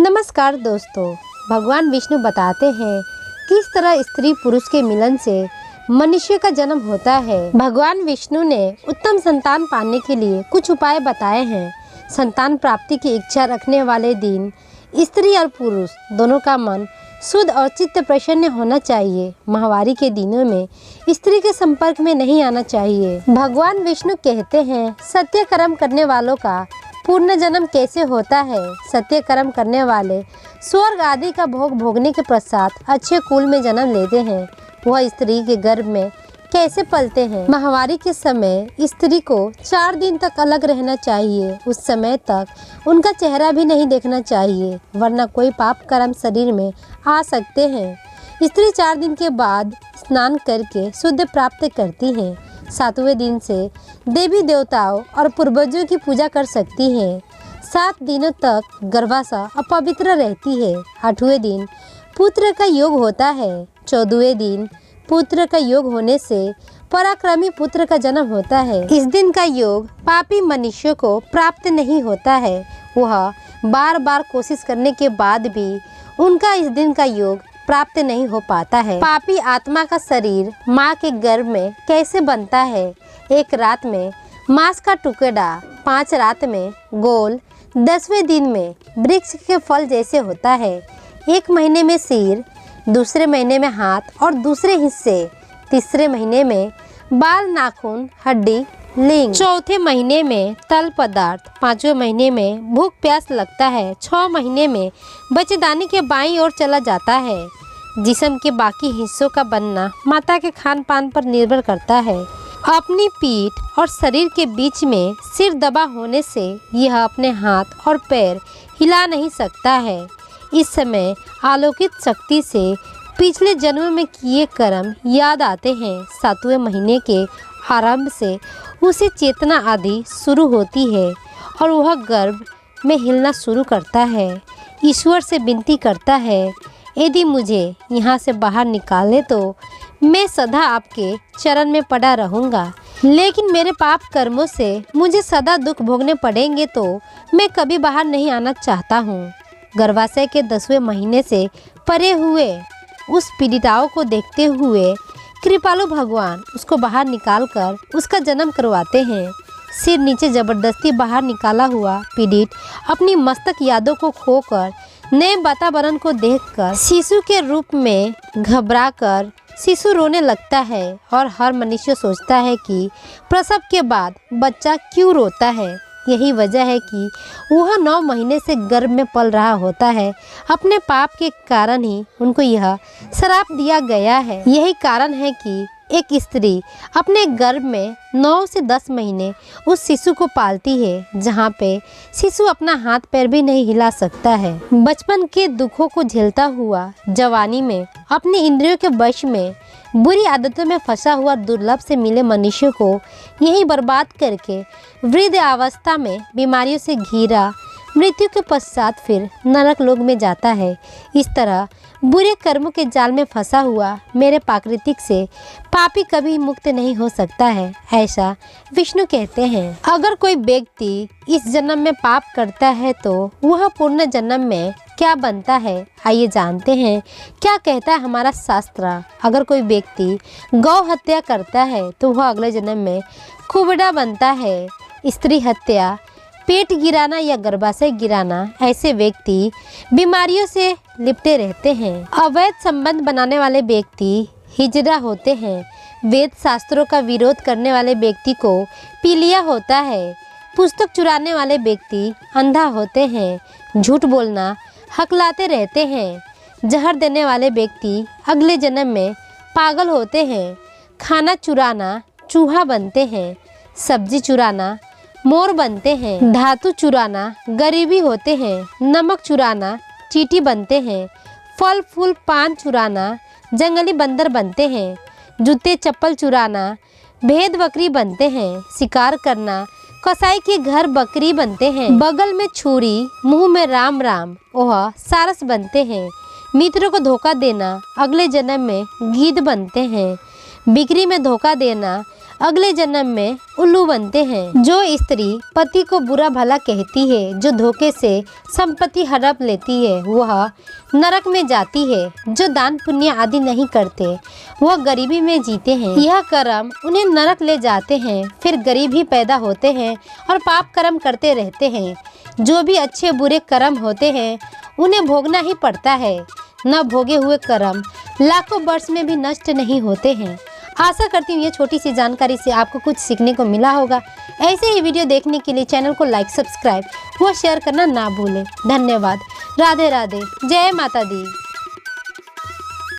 नमस्कार दोस्तों, भगवान विष्णु बताते हैं किस तरह स्त्री पुरुष के मिलन से मनुष्य का जन्म होता है। भगवान विष्णु ने उत्तम संतान पाने के लिए कुछ उपाय बताए हैं। संतान प्राप्ति की इच्छा रखने वाले दिन स्त्री और पुरुष दोनों का मन शुद्ध और चित्त प्रसन्न होना चाहिए। माहवारी के दिनों में स्त्री के संपर्क में नहीं आना चाहिए। भगवान विष्णु कहते हैं, सत्य कर्म करने वालों का पूर्ण जन्म कैसे होता है। सत्य कर्म करने वाले स्वर्ग आदि का भोग भोगने के पश्चात अच्छे कुल में जन्म लेते हैं। वह स्त्री के गर्भ में कैसे पलते हैं। माहवारी के समय स्त्री को 4 दिन तक अलग रहना चाहिए। उस समय तक उनका चेहरा भी नहीं देखना चाहिए, वरना कोई पाप कर्म शरीर में आ सकते हैं। स्त्री 4 दिन के बाद स्नान करके शुद्ध प्राप्त करती है। 7वें दिन से देवी देवताओं और पूर्वजों की पूजा कर सकती है। 7 दिनों तक गर्भाशय अपवित्र रहती है। 8वें दिन पुत्र का योग होता है। 14वें दिन पुत्र का योग होने से पराक्रमी पुत्र का जन्म होता है। इस दिन का योग पापी मनुष्य को प्राप्त नहीं होता है। वह बार बार कोशिश करने के बाद भी उनका इस दिन का योग प्राप्त नहीं हो पाता है। पापी आत्मा का शरीर माँ के गर्भ में कैसे बनता है। एक रात में मांस का टुकड़ा, 5 रात में गोल, 10वें दिन में वृक्ष के फल जैसे होता है। 1 महीने में सिर, दूसरे महीने में हाथ और दूसरे हिस्से, तीसरे महीने में बाल, नाखून, हड्डी, लिंग, चौथे महीने में तल पदार्थ, 5वें महीने में भूख प्यास लगता है। 6 महीने में बच्चेदानी के बाईं ओर चला जाता है। जिस्म के बाकी हिस्सों का बनना माता के खान पान पर निर्भर करता है। अपनी पीठ और शरीर के बीच में सिर दबा होने से यह अपने हाथ और पैर हिला नहीं सकता है। इस समय अलौकिक शक्ति से पिछले जन्म में किए कर्म याद आते हैं। 7वें महीने के आरंभ से उसे चेतना आदि शुरू होती है और वह गर्भ में हिलना शुरू करता है। ईश्वर से विनती करता है, यदि मुझे यहाँ से बाहर निकाले तो मैं सदा आपके चरण में पड़ा रहूँगा, लेकिन मेरे पाप कर्मों से मुझे सदा दुख भोगने पड़ेंगे तो मैं कभी बाहर नहीं आना चाहता हूँ। गर्भाशय के 10वें महीने से परे हुए उस पीड़िताओं को देखते हुए कृपालु भगवान उसको बाहर निकालकर उसका जन्म करवाते हैं। सिर नीचे जबरदस्ती बाहर निकाला हुआ पीड़ित अपनी मस्तक यादों को खोकर नए वातावरण को देखकर शिशु के रूप में घबराकर शिशु रोने लगता है और हर मनुष्य सोचता है कि प्रसव के बाद बच्चा क्यों रोता है। यही वजह है कि वह 9 महीने से गर्भ में पल रहा होता है। अपने पाप के कारण ही उनको यह श्राप दिया गया है। यही कारण है कि एक स्त्री अपने गर्भ में 9 से 10 महीने उस शिशु को पालती है, जहाँ पे शिशु अपना हाथ पैर भी नहीं हिला सकता है। बचपन के दुखों को झेलता हुआ जवानी में अपनी इंद्रियों के वश में बुरी आदतों में फंसा हुआ दुर्लभ से मिले मनुष्य को यही बर्बाद करके वृद्ध अवस्था में बीमारियों से घिरा मृत्यु के पश्चात फिर नरक लोक में जाता है। इस तरह बुरे कर्मों के जाल में फंसा हुआ मेरे प्राकृतिक से पापी कभी मुक्त नहीं हो सकता है, ऐसा विष्णु कहते हैं। अगर कोई व्यक्ति इस जन्म में पाप करता है तो वह पूर्ण जन्म में क्या बनता है, आइए जानते हैं क्या कहता है हमारा शास्त्र। अगर कोई व्यक्ति गौ हत्या करता है तो वह अगले जन्म में कुबड़ा बनता है। स्त्री हत्या, पेट गिराना या गर्भाशय गिराना, ऐसे व्यक्ति बीमारियों से लिपटे रहते हैं। अवैध संबंध बनाने वाले व्यक्ति हिजड़ा होते हैं। वेद शास्त्रों का विरोध करने वाले व्यक्ति को पीलिया होता है। पुस्तक चुराने वाले व्यक्ति अंधा होते हैं। झूठ बोलना हकलाते रहते हैं। जहर देने वाले व्यक्ति अगले जन्म में पागल होते हैं। खाना चुराना चूहा बनते हैं। सब्जी चुराना मोर बनते हैं। धातु चुराना गरीबी होते हैं। नमक चुराना चींटी बनते हैं। फल फूल पान चुराना जंगली बंदर बनते हैं। जूते चप्पल चुराना भेद बकरी बनते हैं। शिकार करना कसाई के घर बकरी बनते हैं। बगल में छुरी मुंह में राम राम, वह सारस बनते हैं। मित्रों को धोखा देना अगले जन्म में गीध बनते हैं। बिक्री में धोखा देना अगले जन्म में उल्लू बनते हैं। जो स्त्री पति को बुरा भला कहती है, जो धोखे से संपत्ति हड़प लेती है, वह नरक में जाती है। जो दान पुण्य आदि नहीं करते, वह गरीबी में जीते हैं। यह कर्म उन्हें नरक ले जाते हैं। फिर गरीब ही पैदा होते हैं और पाप कर्म करते रहते हैं। जो भी अच्छे बुरे कर्म होते हैं उन्हें भोगना ही पड़ता है। न भोगे हुए कर्म लाखों वर्ष में भी नष्ट नहीं होते हैं। आशा करती हूँ ये छोटी सी जानकारी से आपको कुछ सीखने को मिला होगा। ऐसे ही वीडियो देखने के लिए चैनल को लाइक, सब्सक्राइब व शेयर करना ना भूलें। धन्यवाद। राधे राधे। जय माता दी।